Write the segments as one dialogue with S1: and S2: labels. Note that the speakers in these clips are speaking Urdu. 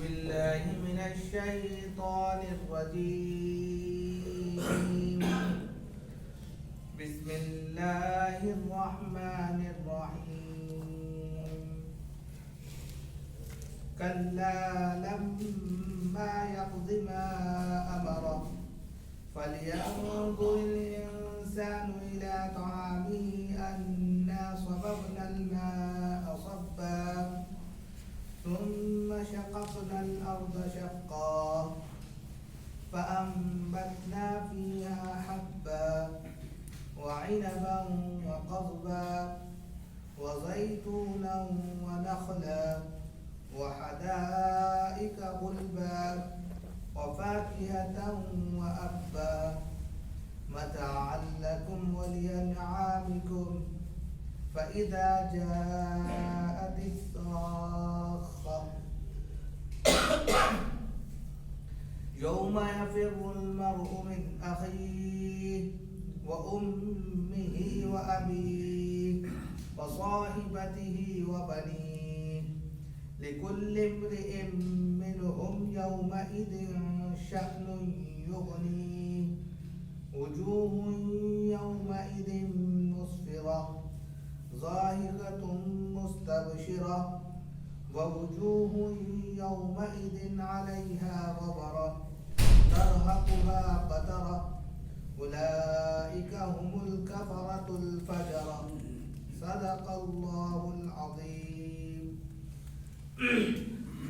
S1: بالله من الشيطان الرجيم. بسم الله الرحمن الرحيم. كلا لما يقض ما أمره فلينظر الإنسان إلى طعامه أنا صببنا الماء صبا ثم شققنا الأرض شقا فأنبتنا فيها حبا وعنبا وقضبا وزيتونا ونخلا وحدائق غلبا وفاكهة وأبا متاعا لكم ولأنعامكم فإذا جاءت الصاخة يوم يفر المرء من أخيه وأمه وأبيه وصاحبته وبنيه لكل امرئ منهم يومئذ شأن يغنيه وجوه يومئذ مسفرة ظاهرة مستبشرة ووجوه يومئذ عليها غبرة ترهقها قترة أولئك هم الكفرة الفجرة صدق الله العظيم.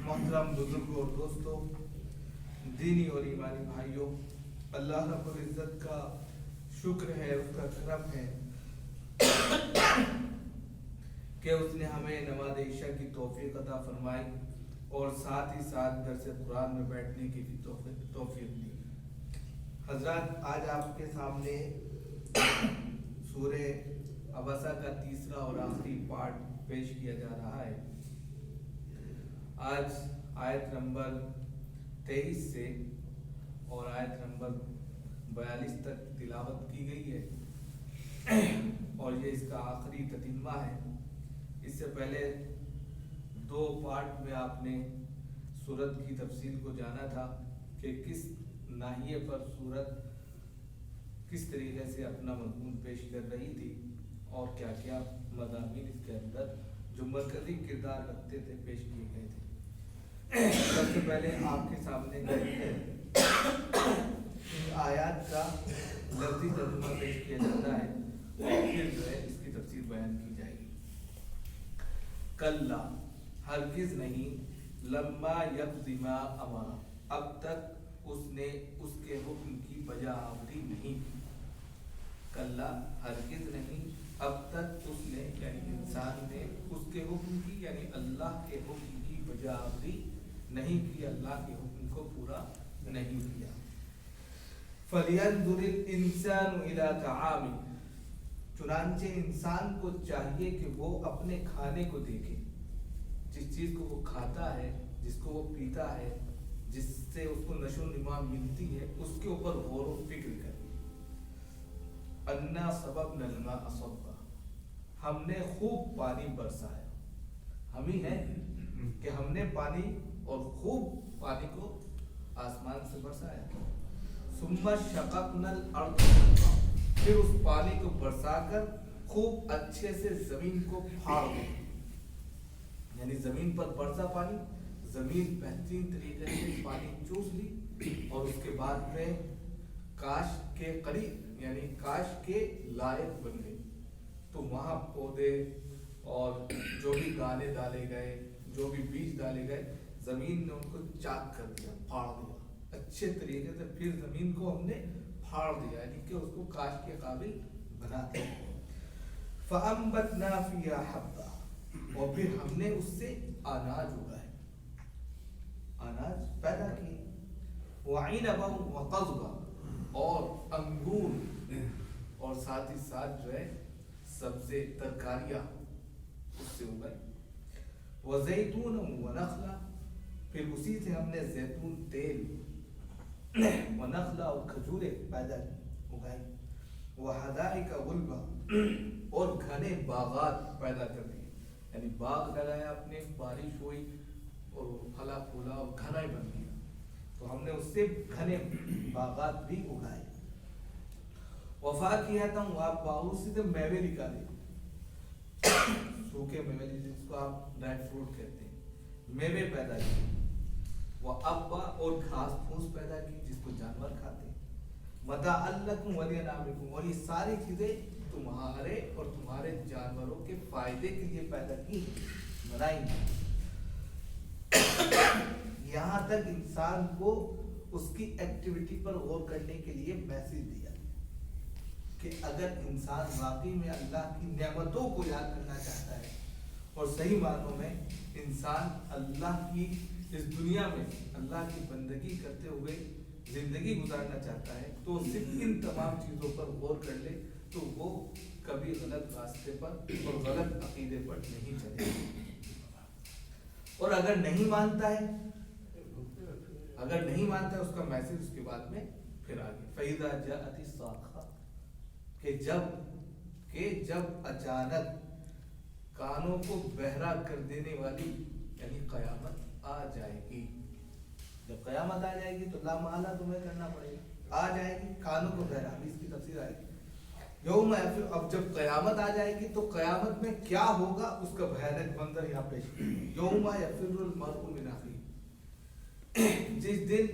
S2: محترم بزرگوں اور دوستوں، دینی اور ایمانی بھائیوں، اللہ رب العزت کا شکر ہے، اس کا کرم ہے کہ اس نے ہمیں نماز عشاء کی توفیق عطا فرمائی اور ساتھ ہی ساتھ درس قرآن میں بیٹھنے کی بھی توفیق دی. حضرات، آج آپ کے سامنے سورہ عبسہ کا تیسرا اور آخری پارٹ پیش کیا جا رہا ہے. آج آیت نمبر 23 سے اور آیت نمبر 42 تک تلاوت کی گئی ہے اور یہ اس کا آخری تتمہ ہے. اس سے پہلے 2 پارٹ میں آپ نے سورت کی تفصیل کو جانا تھا کہ کس ناحیے پر سورت کس طریقے سے اپنا مضمون پیش کر رہی تھی اور کیا کیا مضامین اس کے اندر جو مرکزی کردار رکھتے تھے پیش کیے گئے تھے. سب سے پہلے آپ کے سامنے آیات کا لفظی ترجمہ پیش کیا جاتا ہے اور پھر جو ہے اس کی تفسیر بیان کی جائے گی. کلا، ہرگز نہیں، لما یقض ما امر، اب تک اس نے اس کے حکم کی بجا آوری نہیں کی. کلا، ہرگز نہیں، اب تک اس نے یعنی انسان نے اس کے حکم کی یعنی اللہ کے حکم کی بجا آوری نہیں کی، اللہ کے حکم کو پورا نہیں کیا. فَلْيَنْظُرِ الْإِنسَانُ إِلَى طَعَامِهِ، چنانچہ انسان کو چاہیے کہ وہ اپنے کھانے کو دیکھے. جس چیز کو وہ کھاتا ہے، جس کو وہ پیتا ہے، جس سے اس کو نشو و نما ملتی ہے، اس کے اوپر غور و فکر کرے. اَنَّا صَبَبْنَا الْمَاءَ صَبًّا، ہم نے خوب پانی برسایا. ہم ہی ہیں کہ ہم نے پانی اور خوب پانی کو آسمان سے برسایا. ثُمَّ شَقَقْنَا الْأَرْضَ شَقًّا، پھر اس پانی کو برسا کر خوب اچھے سے زمین کو پھاڑ دیا. یعنی زمین پر برسا پانی، زمین بہترین طریقے سے پانی چوس لی اور اس کے بعد میں کاش کے قریب یعنی کاش کے لائق بن گئی. تو وہاں پودے اور جو بھی دانے ڈالے گئے، جو بھی بیج ڈالے گئے، زمین نے ان کو چاک کر دیا، پھاڑ دیا اچھے طریقے سے. پھر زمین کو ہم نے پھاڑ دیا یعنی کہ اس کو کاش کے قابل بنا دیا. فَأَنبَتْنَا فِيهَا حَبًّا، اور پھر ہم نے اس سے اناج اگائے، اناج پیدا کی. وَعِنَبًا وَقَضْبًا، اور انگور اور ساتھ ہی ساتھ جو ہے سبزے ترکاریاں اس سے اگائی. وَزَيْتُونًا وَنَخْلًا، پھر اسی سے ہم نے زیتون تیل ونخلا اور کھجوریں پیدا اگائی. وحدائق غلبا، اور گھنے باغات پیدا کر دیے. یعنی باغ لگایا آپ نے، بارش ہوئی اور پھلا پھولا اور گھنا ہی بن گیا، تو ہم نے اس سے گھنے باغات بھی اگائے۔ وفاکہۃ، آپ باغوں سے میوے نکالے، سوکھے میوے جس کو آپ ڈرائی فروٹ کہتے ہیں، میوے پیدا کیے۔ وابا، اور گھاس پھوس پیدا کی جس کو جانور کھاتے ہیں۔ متاعا لکم ولانعامکم، اور یہ ساری چیزیں تمہارے اور تمہارے جانوروں کے فائدے کے لیے پیدا کی بنائی ہیں۔ یہاں تک انسان کو اس کی ایکٹیویٹی پر غور کرنے کے لیے میسج دیا کہ اگر انسان واقعی میں اللہ کی نعمتوں کو یاد کرنا چاہتا ہے اور صحیح معنوں میں انسان اللہ کی اس دنیا میں اللہ کی بندگی کرتے ہوئے زندگی گزارنا چاہتا ہے، تو صرف ان تمام چیزوں پر غور کر لے تو وہ کبھی غلط راستے پر اور غلط عقیدے پر نہیں چلے گا۔ اور اگر نہیں مانتا ہے اس کا میسج اس کے بعد میں پھر آگے فَإِذَا جَاءَتِ الصَّاخَّةُ، کہ جب اچانک کانوں کو بہرا کر دینے والی یعنی قیامت آ جائے گی۔ جب قیامت آ جائے گی تو لا محالہ تمہیں کرنا پڑے گا، آ جائے گی کانوں کو بہرا، ابھی اس کی تفسیر آئے گی۔ یوم، اب جب قیامت آ جائے گی تو قیامت میں کیا ہوگا اس کا بھیانک منظر یہاں پیش کیا۔ یوم یفر المرء من اخیہ، جس دن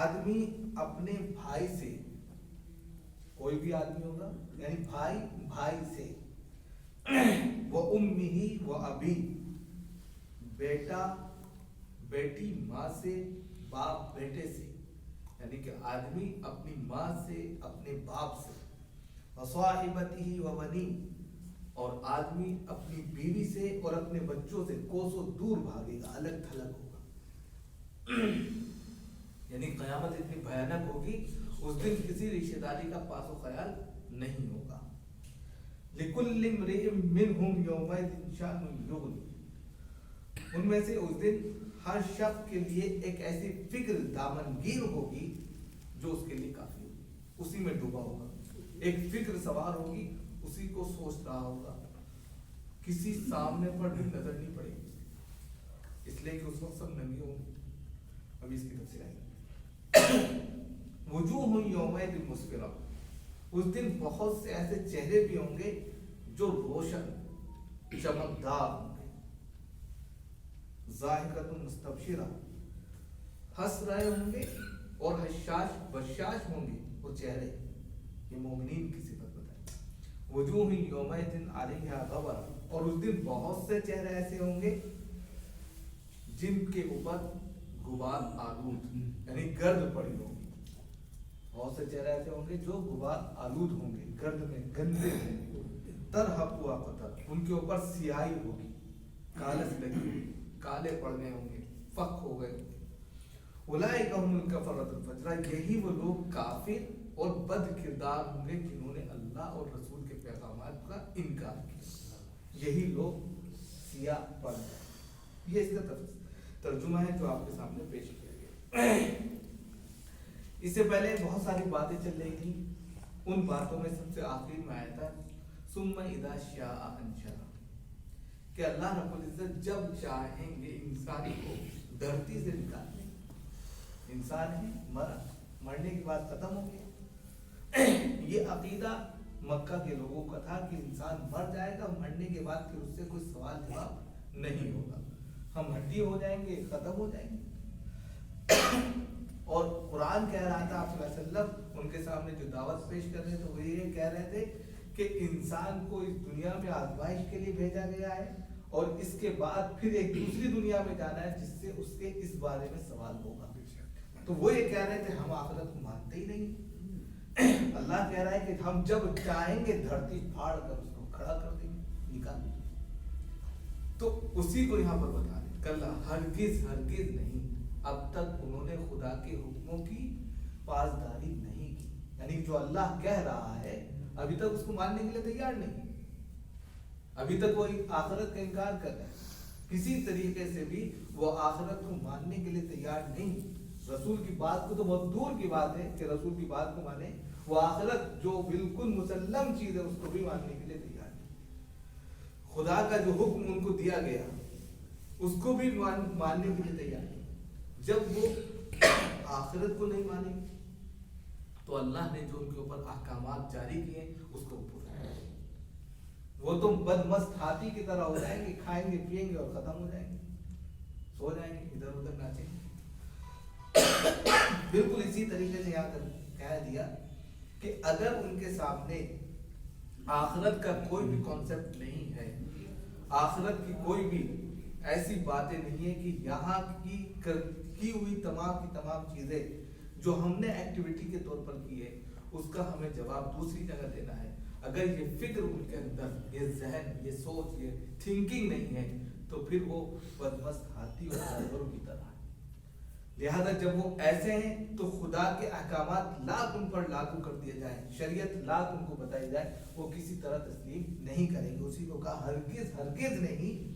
S2: آدمی اپنے بھائی سے، کوئی بھی آدمی ہوگا یعنی بھائی سے، وَأُمِّهِ وَأَبِيهِ، بیٹا بیٹی ماں سے، باپ بیٹے سے، یعنی کہ آدمی اپنی ماں سے، اپنے باپ سے، وَصَاحِبَتِهِ وَبَنِيهِ، اور آدمی اپنی بیوی سے اور اپنے بچوں سے کوسوں دور بھاگے گا، الگ تھلگ ہوگا۔ یعنی قیامت اتنی بھیانک ہوگی، اس دن کسی رشتہ داری کا پاس و خیال نہیں ہوگا۔ لِكُلِّ امْرِئٍ مِّنْهُمْ يَوْمَئِذٍ شَأْنٌ يُغْنِيهِ، ان میں سے اس دن ہر شخص کے لیے ایک ایسی فکر دامنگیر ہوگی جو اس کے لیے کافی ہوگی، اسی میں ڈوبا ہوگا، ایک فکر سوار ہوگی، اسی کو سوچ رہا ہوگا، کسی سامنے پر بھی نظر نہیں پڑے گی، اس لیے کہ اس وقت سب ننگے ہوں گے۔ ابھی اس کی تفصیل آئے گی۔ وجوہ یومئذ مسفرہ، اس دن بہت سے ایسے چہرے بھی ہوں گے جو روشن چمکدار ہوں گے۔ ضاحکۃ مستبشرہ، ہنس رہے ہوں گے اور حشاش بشاش ہوں گے وہ چہرے، یہ مومنین کی صفت بتائی۔ وجوہ یومئذ علیہا غبرہ، اور اس دن بہت سے چہرے ایسے ہوں گے جن کے اوپر غبار آلود یعنی گرد پڑی ہوگی، بہت سے چہرے ایسے ہوں گے جو غبار آلود ہوں گے، گرد میں گندے ہوں گے۔ ترہقها قتر، ان کے اوپر سیاہی ہوگی، کالس لگی ہوگی، کالے پڑنے ہوں گے، فق ہو گئے ہوں گے۔ اولئک هم الکفرۃ الفجرہ، یہی وہ لوگ کافر اور بد کردار ہوں گے جنہوں نے اللہ اور رسول کے پیغامات کا انکار کیا، یہی لوگ سیاہ پڑ گئے۔ یہ اس کا ترجمہ ہے جو آپ کے سامنے پیش کیا گیا۔ اس سے پہلے بہت ساری باتیں چل رہی تھیں، ان باتوں میں سب سے آخری میں آیا تھا ثم اذا شاء انشرہ، کہ اللہ رب العزت جب چاہیں گے انسان کو دھرتی سے نکال دیں گے۔ انسان ہے، مرنے کے بعد ختم ہو گیا۔ یہ عقیدہ مکہ کے لوگوں کا تھا کہ انسان مر جائے گا، مرنے کے بعد پھر اس سے کوئی سوال جواب نہیں ہوگا، ہم ہڈی ہو جائیں گے، ختم ہو جائیں گے۔ اور قرآن کہہ رہا تھا آپ صلی اللہ علیہ وسلم ان کے سامنے جو دعوت پیش کر رہے تھے وہ یہ کہہ رہے تھے کہ انسان کو اس دنیا میں آزمائش کے لیے بھیجا گیا ہے اور اس کے بعد پھر ایک دوسری دنیا میں جانا ہے جس سے اس کے اس بارے میں سوال ہوگا۔ تو وہ یہ کہہ رہے تھے ہم آخرت کو مانتے ہی نہیں۔ اللہ کہہ رہا ہے کہ ہم جب چاہیں گے دھرتی پھاڑ کر اس کو کھڑا کر دیں گے، نکال دیں گے۔ تو اسی کو یہاں پر بتا رہے کل ہرگز ہرگز نہیں، اب تک انہوں نے خدا کے حکموں کی پاسداری نہیں کی، یعنی جو اللہ کہہ رہا ہے ابھی تک اس کو ماننے کے لیے تیار نہیں، ابھی تک وہ آخرت کا انکار کر رہے ہیں، کسی طریقے سے بھی وہ آخرت کو ماننے کے لیے تیار نہیں۔ رسول کی بات کو تو بہت دور کی بات ہے کہ رسول کی بات کو مانے، وہ آخرت جو بالکل مسلم چیز ہے اس کو بھی ماننے کے لیے تیار نہیں۔ خدا کا جو حکم ان کو دیا گیا اس کو بھی ماننے کے لیے تیار ہے. جب وہ آخرت کو نہیں مانیں گے تو اللہ نے جو ان کے اوپر احکامات جاری کیے اس کو پورا کریں گے. وہ تو بدمست ہاتھی کی طرح ہو جائیں گے, کھائیں گے پیئیں گے اور ختم ہو جائیں گے, سو جائیں گے, ادھر ادھر ناچیں گے. بالکل اسی طریقے سے یہاں پر کہہ دیا کہ اگر ان کے سامنے آخرت کا کوئی بھی کانسیپٹ نہیں ہے, آخرت کی کوئی بھی ایسی باتیں نہیں ہے کہ یہاں کی ہوئی تمام کی تمام چیزیں جو ہم نے ایکٹیویٹی کے طور پر کی ہے اس کا ہمیں جواب دوسری جگہ دینا ہے, اگر یہ فکر ان کے اندر, یہ ذہن, یہ سوچ, یہ تھنکنگ نہیں ہے تو پھر وہ بدمست ہاتھی اور جانوروں کی طرح ہے. لہذا جب وہ ایسے ہیں تو خدا کے احکامات لاکھ ان پر لاگو کر دیے جائیں, شریعت لاکھ ان کو بتائی جائے, وہ کسی طرح تسلیم نہیں کریں گے. اسی کو کہا ہرگز ہرگز نہیں,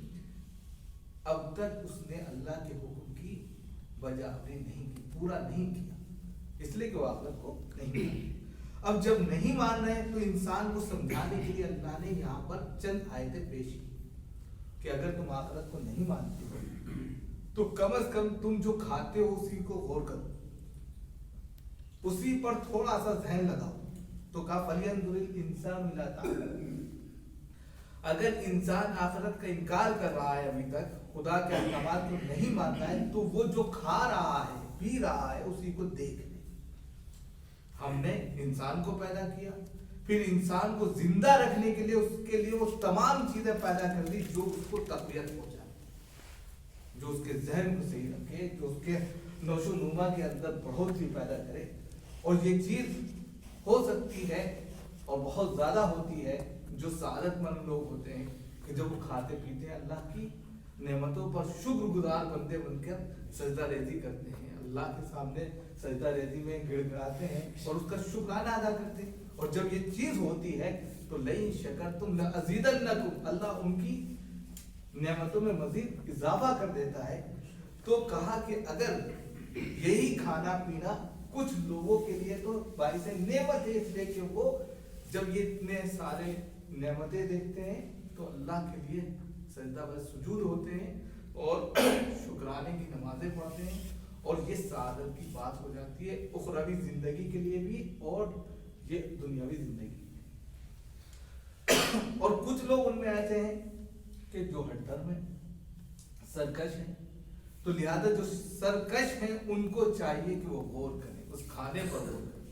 S2: اب تک اس نے اللہ کے حکم کی بجاوری نہیں کی, پورا نہیں کیا, اس لیے کہ وہ آخرت کو نہیں مانتے. اب جب نہیں مان رہے تو انسان کو سمجھانے کے لیے اللہ نے یہاں پر چند آیتیں پیش کی کہ اگر تم آخرت کو نہیں مانتے ہو تو کم از کم تم جو کھاتے ہو اسی کو غور کرو, اسی پر تھوڑا سا ذہن لگاؤ. تو کہا فَلْيَنْظُرِ الْإِنسَانُ إِلَىٰ طَعَامِهِ, اگر انسان آخرت کا انکار کر رہا ہے, ابھی تک خدا کے احکامات کو نہیں مانتا ہے, تو وہ جو کھا رہا ہے پی رہا ہے اسی کو دیکھ لے. ہم نے انسان کو پیدا کیا, پھر انسان کو زندہ رکھنے کے لیے اس کے لیے وہ تمام چیزیں پیدا کر دی جو اس کو تقویت پہنچائے, جو اس کے ذہن کو صحیح رکھے, جو اس کے نشو و نما کے اندر بڑھوتری پیدا کرے. اور یہ چیز ہو سکتی ہے اور بہت زیادہ ہوتی ہے جو سعادت مند لوگ ہوتے ہیں کہ جب وہ کھاتے پیتے ہیں اللہ کی نعمتوں پر شکر گزار بندے بن کر سجدہ ریزی کرتے ہیں, اللہ کے سامنے سجدہ ریزی میں گڑ گڑاتے ہیں اور اس کا شکرانہ ادا کرتے ہیں. اور جب یہ چیز ہوتی ہے تو لئن شکرتم لأزیدنکم, اللہ ان کی نعمتوں میں مزید اضافہ کر دیتا ہے. تو کہا کہ اگر یہی کھانا پینا کچھ لوگوں کے لیے تو باعث نعمت ہے, اس لیے کہ وہ جب یہ اتنے سارے نعمتیں دیکھتے ہیں تو اللہ کے لیے سجدہ بس سجود ہوتے ہیں اور شکرانے کی نمازیں پڑھتے ہیں, اور یہ سعادت کی بات ہو جاتی ہے اخروی زندگی کے لیے بھی اور یہ دنیاوی زندگی. اور کچھ لوگ ان میں ایسے ہیں کہ جو ہٹر میں سرکش ہیں, تو لہذا جو سرکش ہیں ان کو چاہیے کہ وہ غور کریں, اس کھانے پر غور کریں,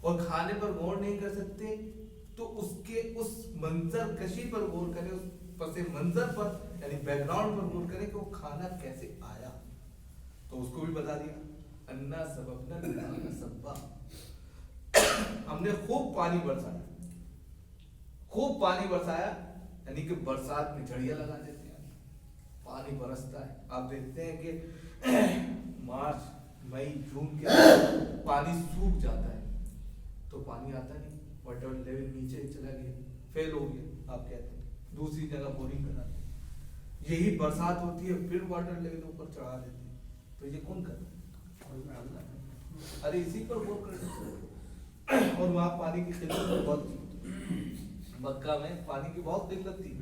S2: اور کھانے پر غور نہیں کر سکتے تو اس کے اس منظر کشی پر غور کریں, اس پس منظر پر یعنی بیک گراؤنڈ پر غور کریں کہ وہ کھانا کیسے آیا. تو اس کو بھی بتا دیا انا سببنا الماء سبا, ہم نے خوب پانی برسایا, خوب پانی برسایا یعنی کہ برسات میں جھڑیاں لگا دیتے ہیں, پانی برستا ہے. آپ دیکھتے ہیں کہ مارچ مئی جون کے پانی سوکھ جاتا ہے تو پانی آتا نہیں, واٹر لیول نیچے چلا گیا, فیل ہو گیا, آپ کہتے ہیں دوسری جگہ بورنگ کراتے ہیں. یہی برسات ہوتی ہے پھر واٹر لیول اوپر چڑھا دیتے ہیں, تو یہ کون کرتا ہے؟ ارے اسی پر غور کرنا. اور وہاں پانی کی قلت بہت تھی, مکہ میں پانی کی بہت قلت تھی,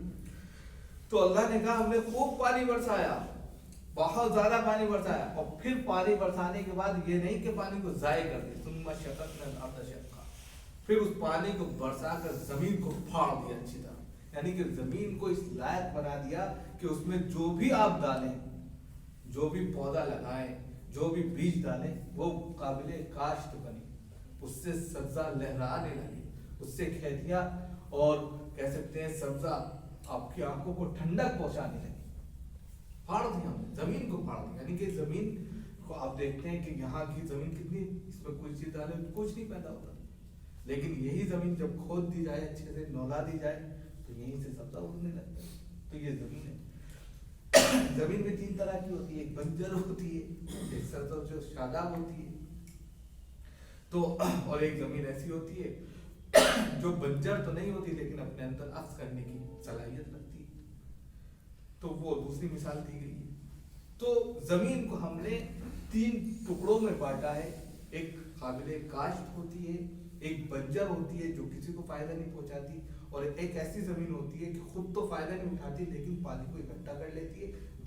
S2: تو اللہ نے کہا ہم نے خوب پانی برسایا, بہت زیادہ پانی برسایا, اور پھر پانی برسانے کے بعد یہ نہیں کہ پانی کو ضائع کر دے, ثم شققنا الارض شقا, پھر اس پانی کو برسا کر زمین کو پھاڑ دیا اچھی طرح, یعنی کہ زمین کو اس لائق بنا دیا کہ اس میں جو بھی آپ ڈالیں, جو بھی پودا لگائیں, جو بھی بیج ڈالیں وہ قابل کاشت بنی, اس سے سبزہ لہرانے لگے, اس سے کھیتیاں اور کہہ سکتے ہیں سبزہ آپ کی آنکھوں کو ٹھنڈک پہنچانے لگی. پھاڑ دیا ہم نے, زمین کو پھاڑ دیا, یعنی کہ زمین کو آپ دیکھتے ہیں کہ یہاں کی زمین کتنی, اس میں کوئی چیز ڈالے کچھ نہیں پیدا ہوتا, لیکن یہی زمین جب کھود دی جائے, اچھے سے نولا دی جائے تو یہیں سے سبزہ اگنے لگتا ہے. تو یہ زمین ہے. زمین میں تین طرح کی ہوتی ہے, ایک بنجر ہوتی ہے, ایک سرسبز جو شاداب ہوتی ہے, تو اور ایک زمین ایسی ہوتی ہے جو بنجر تو نہیں ہوتی لیکن اپنے اندر عکس کرنے کی صلاحیت رکھتی ہے, تو وہ دوسری مثال دی گئی ہے. تو زمین کو ہم نے تین ٹکڑوں میں بانٹا ہے, ایک قابل کاشت ہوتی ہے, ایک بنجر ہوتی ہے جو کسی کو فائدہ نہیں پہنچاتی, اور ایک ایسی زمین ہوتی ہے کہ خود تو فائدہ نہیں اٹھاتی لیکن پانی کو اکٹھا کر لیتی ہے,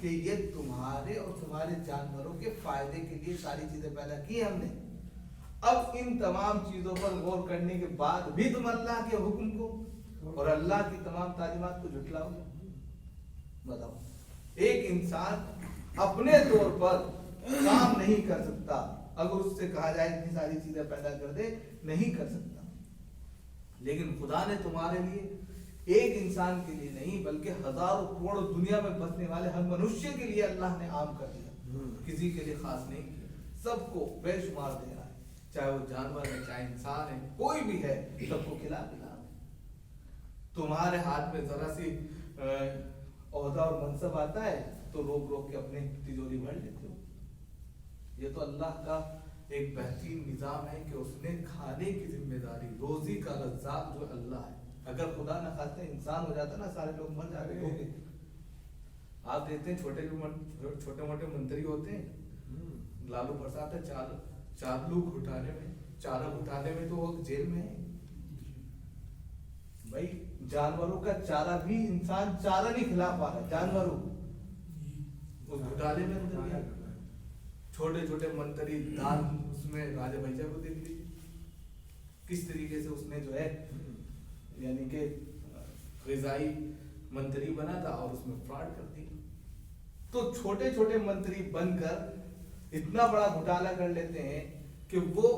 S1: کہ یہ تمہارے اور تمہارے جانوروں کے فائدے کے لیے ساری چیزیں پیدا کی ہم نے. اب ان تمام چیزوں پر غور کرنے کے بعد بھی تم اللہ کے حکم کو اور اللہ کی تمام تعلیمات کو جھٹلاؤ گے. بتاؤ, ایک انسان اپنے طور پر کام نہیں کر سکتا. اگر اس سے کہا جائے اتنی ساری چیزیں پیدا کر دے, نہیں کر سکتا. لیکن خدا نے تمہارے لیے ایک انسان کے لیے نہیں بلکہ ہزاروں کروڑوں دنیا میں بسنے والے ہر منشیہ کے لیے اللہ نے عام کر دیا. کسی کے لیے خاص نہیں کیا, سب کو بے شمار دے رہا ہے. چاہے وہ جانور ہے, چاہے انسان ہے, کوئی بھی ہے, سب کو کھلا پلا. تمہارے ہاتھ میں ذرا سی عہدہ اور منصب آتا ہے تو روک روک کے اپنے تجوری بھر لیتے ہو. یہ تو اللہ کا ایک بہترین نظام ہے کہ اس نے کھانے کی ذمہ داری, روزی کا رزاق جو اللہ ہے. اگر خدا نہ خواستہ انسان ہو جاتا نا, سارے لوگ مر جاتے ہوں گے. آپ دیکھتے ہیں چھوٹے موٹے منتری ہوتے ہیں, لالو پرساد ہے, چارلو گھٹانے میں, چارہ گھٹانے میں تو وہ جیل میں ہے. بھائی جانوروں کا چارہ بھی انسان چارہ نہیں کھلا پا رہا, جانوروں اس گھٹالے میں اندر گیا. چھوٹے چھوٹے منتری دان, اس میں راجہ بھیجا کو دیکھ لیجیے کس طریقے سے اس نے جو ہے یعنی کہ غذائی منتری بنا تھا اور اس میں فراڈ کر دی. تو چھوٹے چھوٹے منتری بن کر اتنا بڑا گھوٹالہ کر لیتے ہیں کہ وہ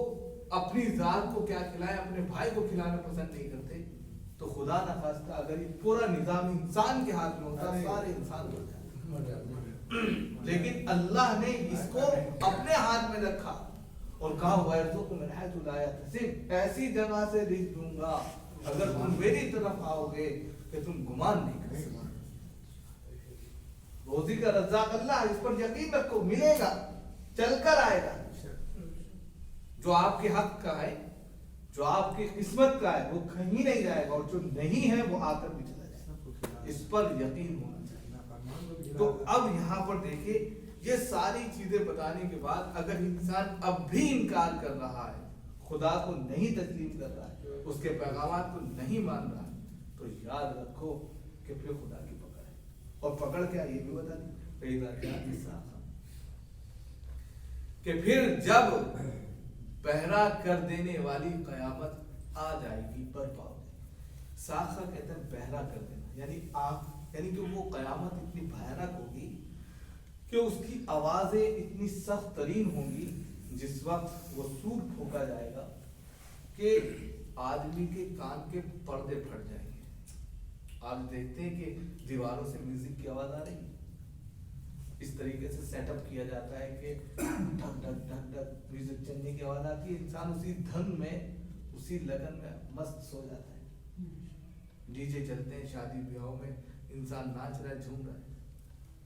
S1: اپنی ذات کو کیا کھلائے, اپنے بھائی کو کھلانا پسند نہیں کرتے. تو خدا نہ خواستہ اگر یہ پورا نظام انسان کے ہاتھ میں ہوتا, سارے انسان ہو جاتے. لیکن اللہ نے اس کو اپنے ہاتھ میں رکھا اور کہا وَيَرْزُقُ مِنْ حَيْثُ لَا يَحْتَسِبُ, ایسی جگہ سے رزق دوں گا اگر تم میری طرف آؤ گے کہ تم گمان نہیں کر سکتے. روزی کا رزاق اللہ, اس پر یقین رکھو, ملے گا, چل کر آئے گا. جو آپ کے حق کا ہے, جو آپ کی قسمت کا ہے, وہ کہیں نہیں جائے گا, اور جو نہیں ہے وہ آ کر بھی چلا جائے گا. اس پر یقین ہونا چاہیے. تو اب یہاں پر دیکھیں, یہ ساری چیزیں بتانے کے بعد اگر انسان اب بھی انکار کر رہا ہے, خدا کو نہیں تسلیم کر رہا ہے, اس کے پیغامات کو نہیں مان رہا ہے, تو یاد رکھو کہ پھر خدا کی پکڑ ہے. اور پکڑ کیا, یہ بھی بتا دیں کہ پھر جب پہرا کر دینے والی قیامت آ جائے گی, برپا ہو جائے گی. ساخہ کہتے ہیں پہرا کر دینا, یعنی آنکھ, یعنی کہ وہ قیامت اتنی بھیانک ہوگی کہ اس کی آوازیں اتنی سخت ترین ہوں گی جس وقت وہ سور پھونکا جائے گا کہ آدمی کے کان کے پردے پھٹ جائیں گے. آپ دیکھتے ہیں کہ دیواروں سے میوزک کی آواز آ رہی ہے, اس طریقے سے سیٹ اپ کیا جاتا ہے کہ ڈھک ڈھک ڈھک ڈھک میوزک چلنے کی آواز آتی ہے. انسان اسی دھن میں, اسی لگن میں مست سو جاتا ہے. ڈی جے چلتے ہیں شادی بیاہوں میں, انسان ناچ رہا ہے, جھوم رہا ہے.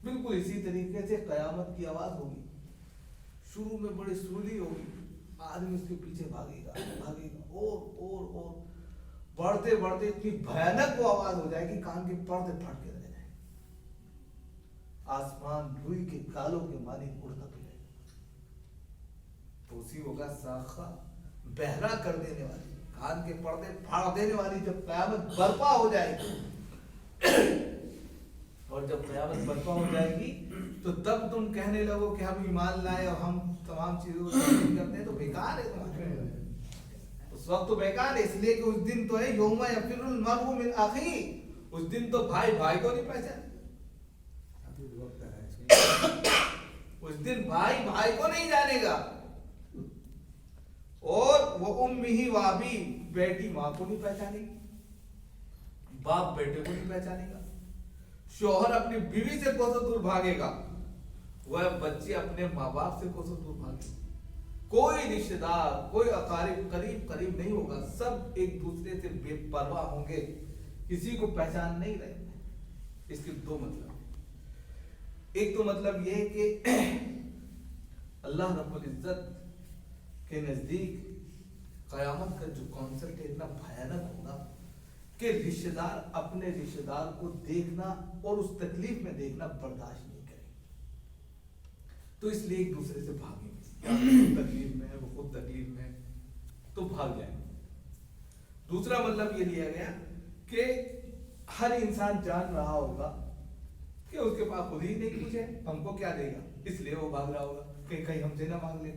S1: بالکل اسی طریقے سے قیامت کی آواز ہوگی. شروع میں بڑی سریلی ہوگی, آدمی اس کے پیچھے بھاگے گا اور بڑھتے بڑھتے اتنی بھیانک وہ آواز ہو جائے گی کان کے پردے پھٹ کے رہ جائیں. آسمان روئی کے کالوں کے مانی اڑتا پھرے گا. تو اسی ہوگا ساخہ, بہرا کر دینے والی, کان کے پردے پھاڑ دینے والی. جب قیامت برپا ہو جائے گی, اور جب قیامت برپا ہو جائے گی تو تب تم کہنے لگو کہ ہم ایمان لائے اور ہم تمام چیزوں کو تسلیم کرتے ہیں, تو بیکار ہے تمہارے. اس وقت تو بیکار ہے, اس لیے کہ اس دن تو ہے یوم یفر المرء من اخیہ, اس دن تو بھائی بھائی کو نہیں پہچانے. اس دن بھائی بھائی کو نہیں جانے گا, اور وہ امہ و ابی, بیٹی ماں کو نہیں پہچانے گی, باپ بیٹے کو نہیں پہچانے گا, شوہر اپنی بیوی سے کوسوں دور بھاگے گا, وہ بچے اپنے ماں باپ سے کوسوں دور بھاگے گا. کوئی رشتہ دار, کوئی اقارب قریب نہیں ہوگا, سب ایک دوسرے سے بے پرواہ ہوں گے, کسی کو پہچان نہیں رہے. اس کے دو مطلب ہیں. ایک تو مطلب یہ ہے کہ اللہ رب العزت کے نزدیک قیامت کا جو کانسیپٹ ہے اتنا بھیانک ہوگا کہ رشتہ دار اپنے رشتہ دار کو دیکھنا اور اس تکلیف میں دیکھنا برداشت نہیں کریں. تو اس لیے ایک دوسرے سے بھاگیں گے, تکلیف میں ہے, وہ خود تکلیف میں ہے, تو بھاگ جائیں گے. دوسرا مطلب یہ لیا گیا کہ ہر انسان جان رہا ہوگا
S2: کہ اس کے پاس خود ہی نہیں کچھ ہے، ہم کو کیا دے گا، اس لیے وہ بھاگ رہا ہوگا کہ کہیں ہم سے نہ مانگ لے.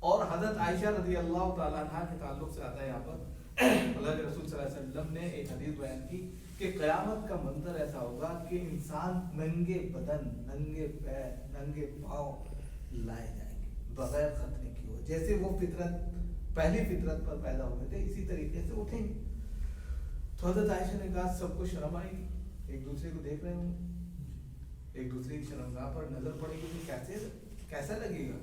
S2: اور حضرت عائشہ رضی اللہ تعالیٰ عنہ کے تعلق سے آتا ہے یہاں پر اللہ کے رسول صلی اللہ علیہ وسلم نے ایک حدیث بیان کی کہ قیامت کا منظر ایسا ہوگا کہ انسان ننگے بدن، ننگے پیر، ننگے پاؤں لائے جائیں گے بغیر ختنے کی ہو، جیسے وہ فطرت پہلی فطرت پر پیدا ہوئے تھے اسی طریقے سے اٹھیں گے. تو حضرت عائشہ نے کہا سب کو شرم آئے گی، ایک دوسرے کو دیکھ رہے ہوں گے، ایک دوسرے کی شرمگاہ پر نظر پڑے گی کہ کیسا لگے گا.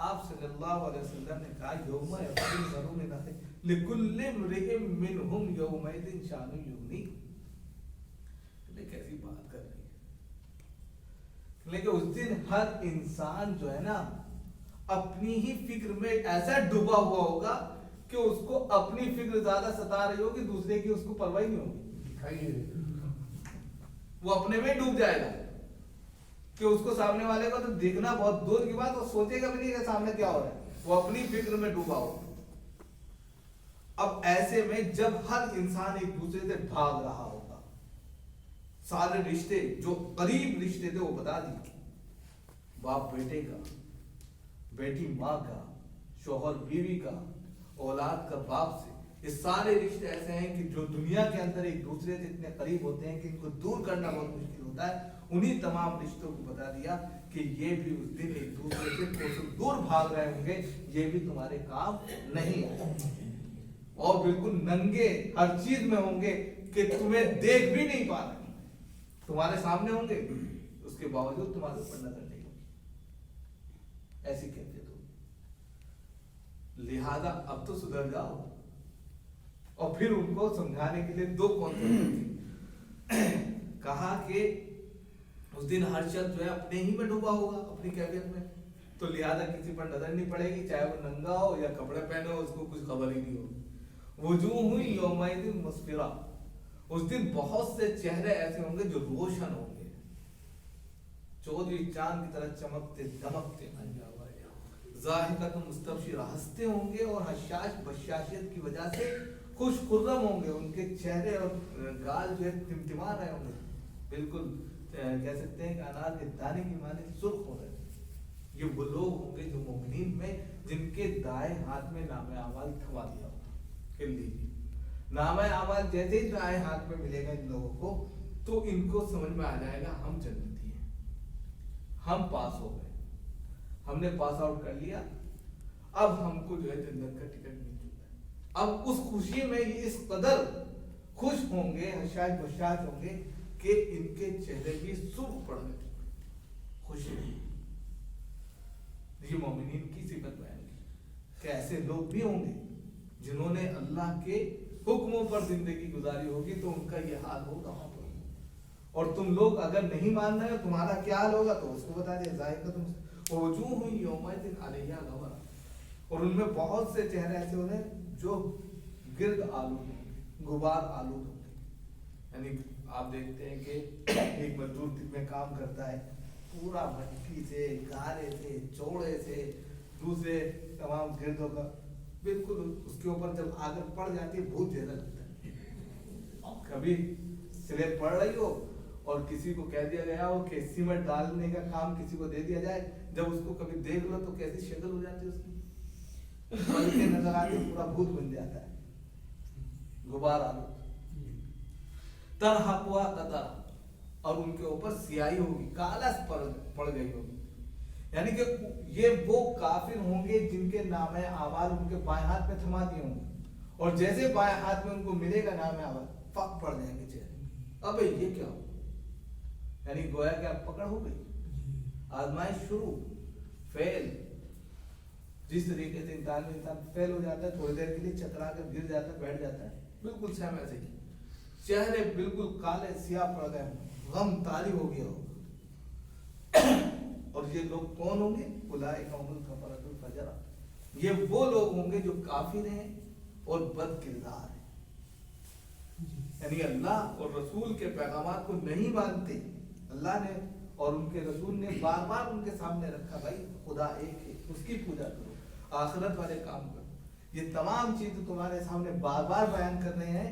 S2: آپ صلی اللہ علیہ وسلم نے کہا یوم یفصل المرء من اخیہ لکل امرئ منہم یومئذ شان یغنیہ. کیسی بات کر رہی ہے، لیکن اس دن ہر انسان جو ہے نا اپنی ہی فکر میں ایسا ڈوبا ہوا ہوگا کہ اس کو اپنی فکر زیادہ ستا رہی ہوگی، دوسرے کی اس کو پرواہ نہیں ہوگی. وہ اپنے میں ڈوب جائے گا کہ اس کو سامنے والے کو تو دیکھنا بہت دور کی بات، وہ سوچے گا بھی نہیں کہ سامنے کیا ہو رہا ہے، وہ اپنی فکر میں ڈوبا ہو. اب ایسے میں جب ہر انسان ایک دوسرے سے بھاگ رہا ہوگا، سارے رشتے جو قریب رشتے تھے وہ بتا دیے، باپ بیٹے کا، بیٹی ماں کا، شوہر بیوی کا، اولاد کا باپ سے، یہ سارے رشتے ایسے ہیں کہ جو دنیا کے اندر ایک دوسرے سے اتنے قریب ہوتے ہیں کہ ان کو دور کرنا بہت مشکل ہوتا ہے. انہی تمام رشتوں کو بتا دیا کہ یہ بھی اس دن ایک دوسرے سے کوسوں دور بھاگ رہے ہوں گے، یہ بھی تمہارے کام نہیں آئے، اور بالکل ننگے ہر چیز میں ہوں گے کہ تمہیں دیکھ بھی نہیں پا رہے، تمہارے سامنے ہوں گے اس کے باوجود تمہارے اوپر نظر نہیں ہوگی. ایسی کیفیت ہوگی. لہذا اب تو سدھر جاؤ. اور پھر ان کو سمجھانے کے لیے دو کانسیپٹ کہا کہ اس دن ہر شخص جو ہے اپنے ہی میں ڈوبا ہوگا، اپنی کیفیت میں، تو لہذا کسی پر نظر نہیں پڑے گی، چاہے وہ ننگا ہو یا کپڑے پہنے ہو، اس کو کچھ خبر ہی نہیں ہوگی. وجوہ یومئذ مسفرہ، اس دن بہت سے چہرے ایسے ہوں گے جو روشن ہوں گے، چودھویں چاند کی طرح چمکتے دمکتے، ضاحکۃ مستبشرہ، ہنستے ہوں گے اور حشاش بشاشیت کی وجہ سے خوش خرم ہوں گے. ان کے چہرے اور گال جو ہے ٹمٹما رہے ہوں گے، بالکل کہہ سکتے ہیں کہ انار کے دانے کی مانے سرخ ہو رہے ہیں. یہ وہ لوگ ہوں گے جو مومنین میں جن کے دائیں ہاتھ میں نامہ اعمال تھما دیا ہوگا کہ لیجیے. نامہ اعمال جیسے ہی دائیں ہاتھ میں ملے گا ان لوگوں کو تو ان کو سمجھ میں آ جائے گا ہم جنتی ہیں، ہم پاس ہو گئے، ہم نے پاس آؤٹ کر لیا، اب ہم کو جو ہے جنت کا ٹکٹ مل چکا ہے. اب اس خوشی میں یہ اس قدر خوش ہوں گے، حشاش بشاش ہوں گے کہ ان کے چہرے بھی سرخ پڑ گئے خوشی. یہ مومنین کی صفت بیان کی کہ ایسے لوگ بھی ہوں گے جنہوں نے اللہ کے حکموں پر زندگی گزاری ہوگی تو ان کا یہ حال ہوگا. اور تم لوگ اگر نہیں مان رہے ہو تمہارا کیا حال ہوگا تو اس کو بتا دیا ذائقہ وجوہ یومئذ علیہا غبرہ. اور ان میں بہت سے چہرے ایسے ہوتے ہیں جو گرد آلود ہوں گے، غبار آلود ہوں گے. یعنی آپ دیکھتے ہیں کہ ایک مزدور میں کام کرتا ہے، پورا مٹی سے، گارے سے، چوڑے سے، دوسرے تمام گردوں کا بالکل اس کے اوپر جب عادت پڑ جاتی ہے بھوت جیسا لگتا ہے. کبھی سلیب پڑ رہی ہو اور کسی کو کہہ دیا گیا ہو کہ سیمنٹ ڈالنے کا کام کسی کو دے دیا جائے، جب اس کو کبھی دیکھ لو تو کیسی شکل ہو جاتی ہے اس کی، پلکیں نظر آتی، پورا بھوت بن جاتا ہے، غبار آلود. ترحقها قطرہ، اور ان کے اوپر سیاہی ہوگی، کالس پڑ گئی ہوگی. یعنی کہ یہ وہ کافر ہوں گے جن کے نامہ اعمال ان کے بائیں ہاتھ میں تھما دیے ہوں گے، اور جیسے بائیں ہاتھ میں ان کو ملے گا نامہ اعمال پک پڑ جائیں گے چہرے. اب یہ کیا ہو، یعنی گویا کہ اب پکڑ ہو گئی، آزمائش شروع، فیل. جس طریقے سے انسان فیل ہو جاتا ہے، تھوڑی دیر کے لیے چکرا کر گر جاتا ہے، بیٹھ جاتا ہے، بالکل سیم ایسے ہی چہرے بالکل کالے سیاہ پڑ گئے، غم طاری ہو گیا ہوگا. اور یہ لوگ کون ہوں گے؟ اولئک هم الکفرۃ الفجرہ، یہ وہ لوگ ہوں گے جو کافر ہیں اور بد کردار ہیں. یعنی اللہ اور رسول کے پیغامات کو نہیں مانتے. اللہ نے اور ان کے رسول نے بار بار ان کے سامنے رکھا، بھائی خدا ایک ہے، اس کی پوجا کرو، آخرت والے کام کرو. یہ تمام چیزیں تمہارے سامنے بار بار بیان کر رہے ہیں